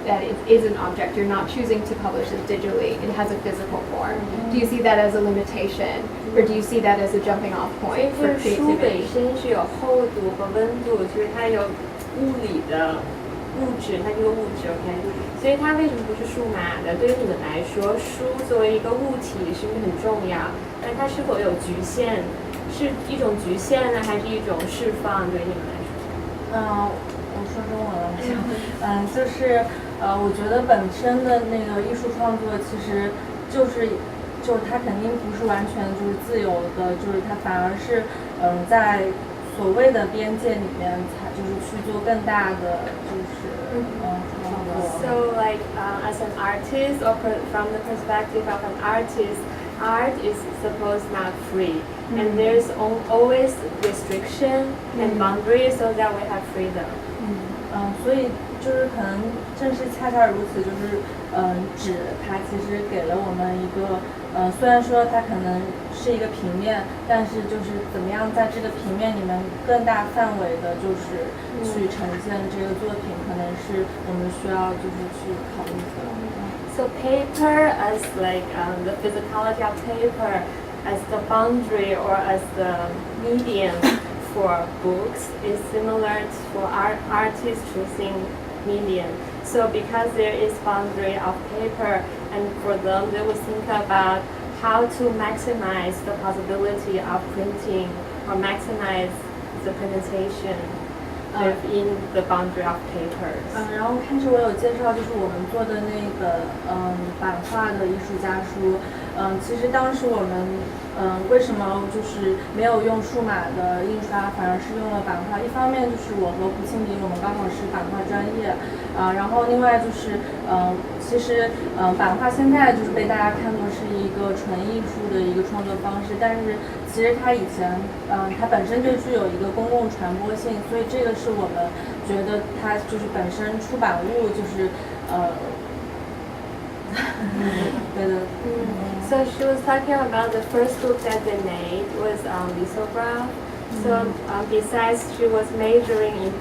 that it is an object? You're not choosing to publish it digitally. It has a physical form. Do you see that as a limitation, or do you see that as a jumping off 所 point 以 for 就是书本 creativity? 身是有厚度和温度，就是它有物理的物质，它这个物质 OK， 所以它为什么不是数码的？对于你们来说，书作为一个物体是不是很重要？但它是否有局限？是一种局限呢，还是一种释放？对你们来说？我说中文了，就是我觉得本身的那个艺术创作其实就是它肯定不是完全就是自由的，就是它反而是在所谓的边界里面才就是去做更大的就是创作。 So like as an artist or from the perspective of an artist, art is supposed not free, and there's always restriction and boundaries so that we have freedom. 所以就是可能正是恰恰如此，就是纸它其实给了我们一个虽然说它可能是一个平面，但是就是怎么样在这个平面里面更大范围的，就是去呈现这个作品，可能是我们需要就是去考虑的。So paper as like the physicality of paper as the boundary or as the medium for books is similar for artists choosing medium. So because there is boundary of paper, and for them they will think about how to maximize the possibility of printing or maximize the presentation within the boundary of papers. 然后开始我有介绍，就是我们做的那个版画的艺术家书。其实当时我们为什么就是没有用数码的印刷，反而是用了版画？一方面就是我和胡庆迪，我们刚好是版画专业，然后另外就是其实版画现在就是被大家看作是一个纯艺术的一个创作方式，但是其实它以前它本身就具有一个公共传播性，所以这个是我们觉得它就是本身出版物就是对的。So she was talking about the first book that they made was lithograph. So besides she was majoring in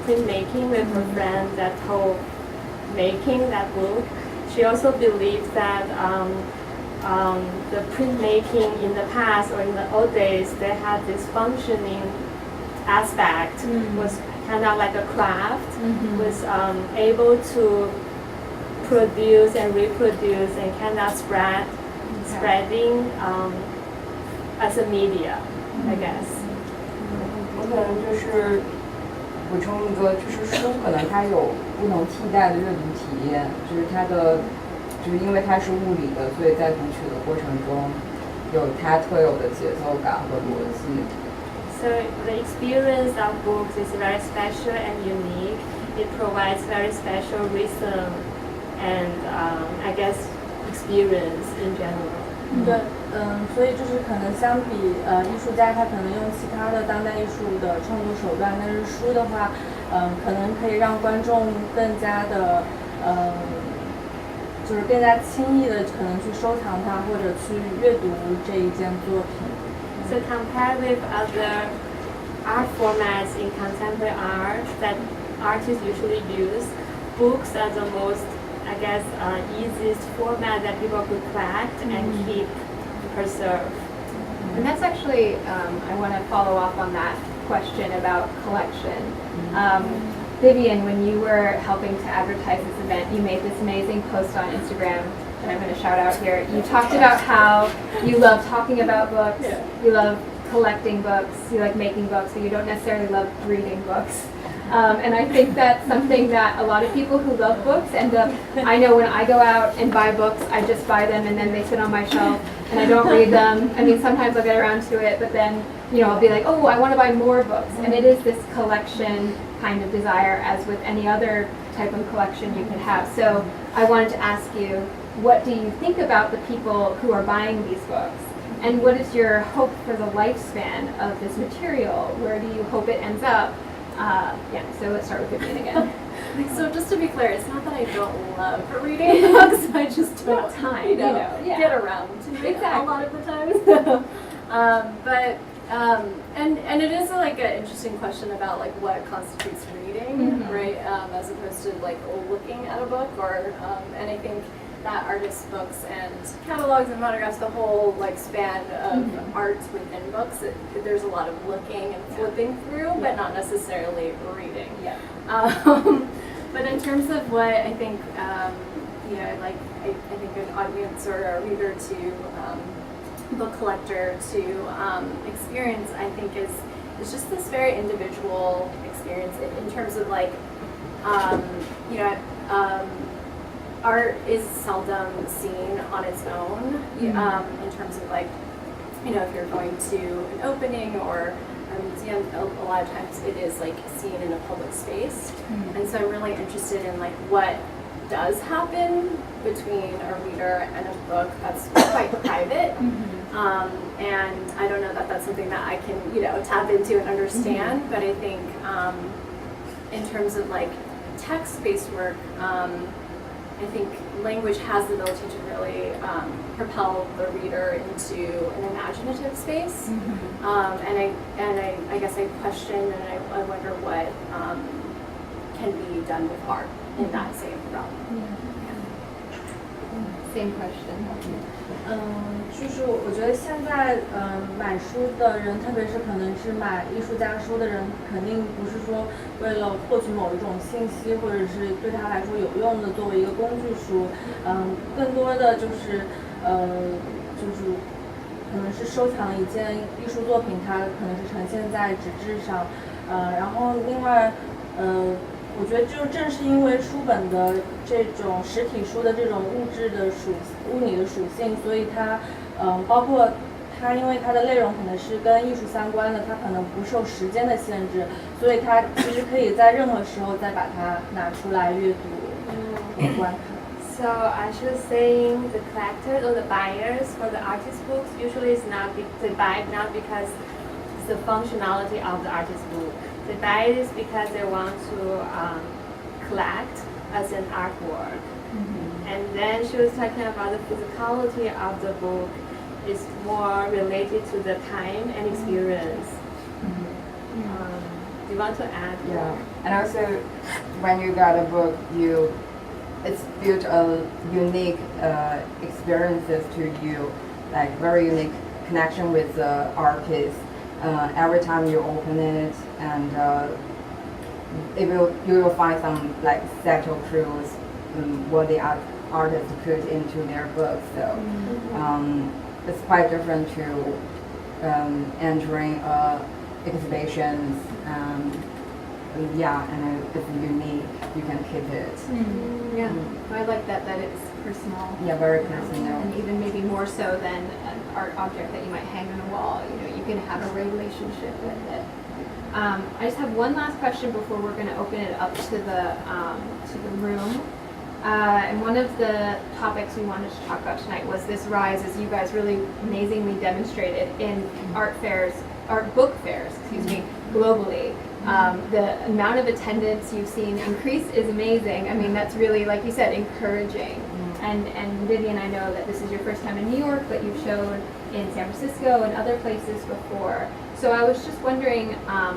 printmaking with her friend that whole making that book, she also believed that the printmaking in the past or in the old days they had this functioning aspect was kind of like a craft, was able to produce and reproduce and kind of spreading as a media, I guess. 我可能就是补充一个，就是书可能它有不能替代的阅读体验，就是它的，就是因为它是物理的，所以在读取的过程中有它特有的节奏感和逻辑。So the experience of books is very special and unique. It provides very special rhythm and I guess experience in general. 对，所以就是可能相比艺术家，他可能用其他的当代艺术的创作手段，但是书的话，可能可以让观众更加的，就是更加轻易的可能去收藏它或者去阅读这一件作品。So compared with other art formats in contemporary art that artists usually use, books are the most, I guess, easiest format that people could collect and keep, preserve. And that's actually, I want to follow up on that question about collection. Vivian, when you were helping to advertise this event, you made this amazing post on Instagram that I'm going to shout out here. You talked about how you love talking about books, you love collecting books, you like making books, but you don't necessarily love reading books. And I think that's something that a lot of people who love books end up, I know when I go out and buy books, I just buy them and then they sit on my shelf and I don't read them. I mean, sometimes I'll get around to it, but then, you know, I'll be like, oh, I want to buy more books. And it is this collection kind of desire as with any other type of collection you could have. So I wanted to ask you, what do you think about the people who are buying these books? And what is your hope for the lifespan of this material? Where do you hope it ends up? So let's start with Vivian again. So just to be clear, it's not that I don't love reading books, I just don't time, get around to it a lot of the times. And it is like an interesting question about like what constitutes reading, right? As opposed to like looking at a book or and I think that artists' books and catalogs and monographs, the whole like span of art within books, there's a lot of looking and flipping through, but not necessarily reading. But in terms of what I think, like I think an audience or a reader to book collector to experience, I think is just this very individual experience in terms of like, art is seldom seen on its own in terms of like, if you're going to an opening or a museum, a lot of times it is like seen in a public space. And so I'm really interested in like what does happen between a reader and a book that's quite private. And I don't know that that's something that I can, tap into and understand, but I think in terms of like text-based work, I think language has the ability to really propel the reader into an imaginative space. And I guess I question and I wonder what can be done with art in that same realm. Same question. 就是我觉得现在买书的人，特别是可能是买艺术家书的人，肯定不是说为了获取某一种信息，或者是对他来说有用的作为一个工具书，更多的就是可能是收藏一件艺术作品，它可能是呈现在纸质上，然后另外我觉得就正是因为书本的这种实体书的这种物理的属性，所以它包括它因为它的内容可能是跟艺术相关的，它可能不受时间的限制，所以它其实可以在任何时候再把它拿出来阅读和观看。So I should say the collectors or the buyers for the artist books usually is not they buy it not because it's the functionality of the artist book. They buy it because they want to collect as an artwork. And then she was talking about the physicality of the book is more related to the time and experience. Do you want to add? Yeah, and also when you got a book, it's built a unique experiences to you, like very unique connection with the artist. Every time you open it, and you will find some like subtle clues what the artist put into their book. So it's quite different to entering exhibitions. Yeah, and it's unique. You can keep it. Yeah, I like that it's personal. Yeah, very personal. And even maybe more so than an art object that you might hang on a wall. You can have a relationship with it. I just have one last question before we're going to open it up to the room. And one of the topics we wanted to talk about tonight was this rise, as you guys really amazingly demonstrated, in book fairs, globally. The amount of attendance you've seen increase is amazing. I mean, that's really, like you said, encouraging. And Vivian, I know that this is your first time in New York, but you've shown in San Francisco and other places before. So I was just wondering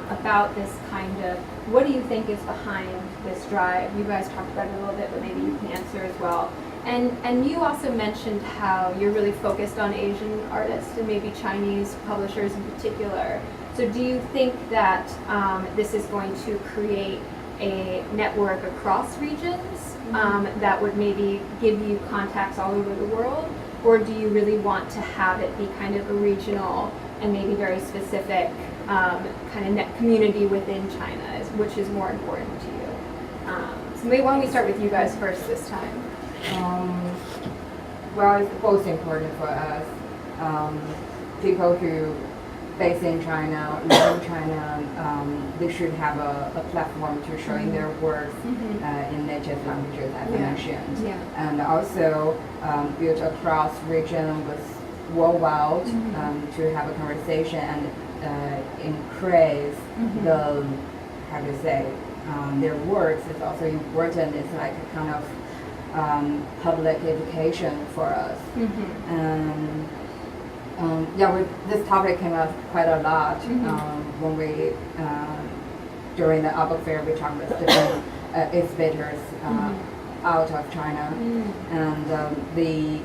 about this kind of, what do you think is behind this drive? You guys talked about it a little bit, but maybe you can answer as well. And you also mentioned how you're really focused on Asian artists and maybe Chinese publishers in particular. So do you think that this is going to create a network across regions that would maybe give you contacts all over the world? Or do you really want to have it be kind of a regional and maybe very specific kind of net community within China, which is more important to you? So maybe why don't we start with you guys first this time? Well, it's both important for us. People who based in China, live in China, they should have a platform to showing their works in native languages, as I mentioned. Yeah. And also built across region with worldwide to have a conversation and increase the, how to say, their works is also important. It's like a kind of public education for us. This topic came up quite a lot when we, during the art book fair, we talked with different exhibitors out of China, and they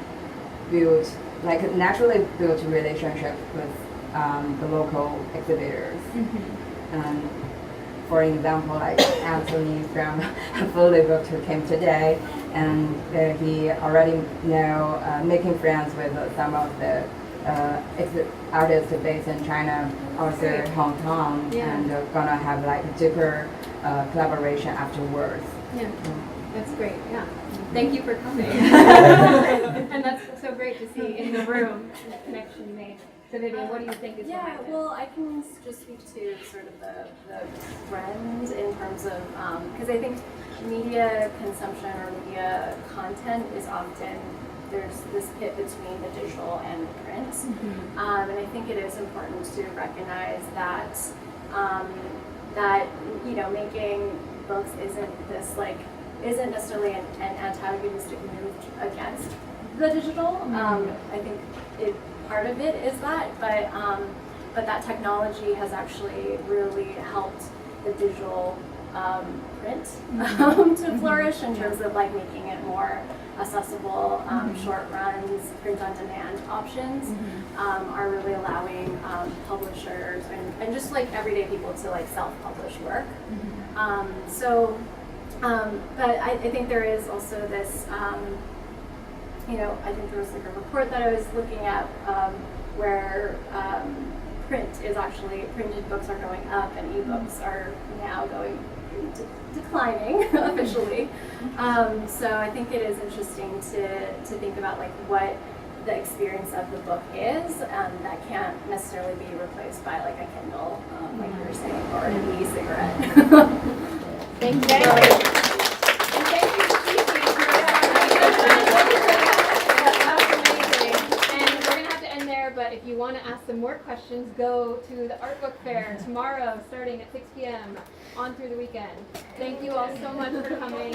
naturally built a relationship with the local exhibitors. For example, like Anthony from Fully Booked who came today, and he already making friends with some of the artists based in China, also Hong Kong, and gonna have like deeper collaboration afterwards. Yeah, that's great. Yeah, thank you for coming. And that's so great to see in the room the connection made. So Vivian, what do you think is behind it? Well, I can just speak to sort of the trend in terms of, because I think media consumption or media content is often, there's this pit between the digital and the print. And I think it is important to recognize that, making books isn't necessarily an antagonistic move against the digital. I think part of it is that, but that technology has actually really helped the digital print to flourish in terms of like making it more accessible. Short runs, print on demand options are really allowing publishers and just like everyday people to like self-publish work. But I think there is also this, I think there was like a report that I was looking at where printed books are going up and ebooks are now declining officially. So I think it is interesting to think about like what the experience of the book is that can't necessarily be replaced by like a Kindle, like you were saying, or an e-cigarette. Thank you. And thank you for teaching. That's amazing. And we're going to have to end there, but if you want to ask some more questions, go to the Art Book Fair tomorrow starting at 6 p.m. on through the weekend. Thank you all so much for coming.